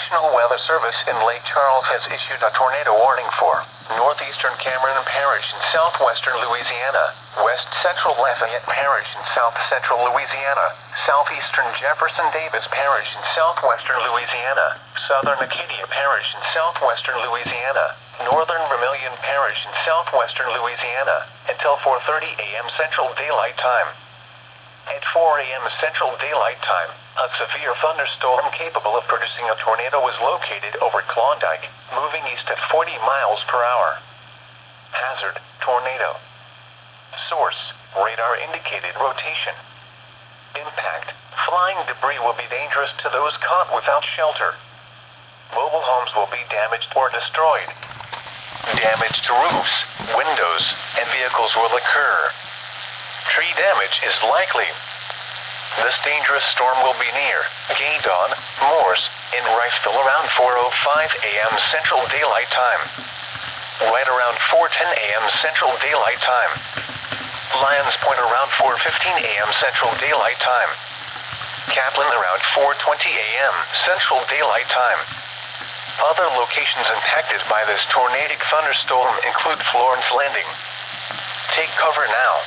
National Weather Service in Lake Charles has issued a tornado warning for northeastern Cameron Parish in southwestern Louisiana, west central Lafayette Parish in south central Louisiana, southeastern Jefferson Davis Parish in southwestern Louisiana, southern Acadia Parish in southwestern Louisiana, northern Vermilion Parish in southwestern Louisiana, until 4:30 a.m. Central Daylight Time. At 4 a.m. Central Daylight Time, a severe thunderstorm capable of producing a tornado was located over Klondike, moving east at 40 miles per hour. Hazard, tornado. Source, radar indicated rotation. Impact, flying debris will be dangerous to those caught without shelter. Mobile homes will be damaged or destroyed. Damage to roofs, windows, and vehicles will occur. Tree damage is likely. This dangerous storm will be near Gaydon, Morse, in Riceville around 4:05 a.m. Central Daylight Time. Right around 4:10 a.m. Central Daylight Time. Lions Point around 4:15 a.m. Central Daylight Time. Kaplan around 4:20 a.m. Central Daylight Time. Other locations impacted by this tornadic thunderstorm include Florence Landing. Take cover now.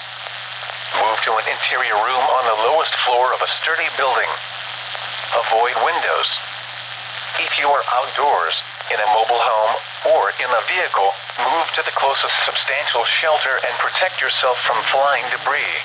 Move to an interior room on the lowest floor of a sturdy building. Avoid windows. If you are outdoors, in a mobile home, or in a vehicle, move to the closest substantial shelter and protect yourself from flying debris.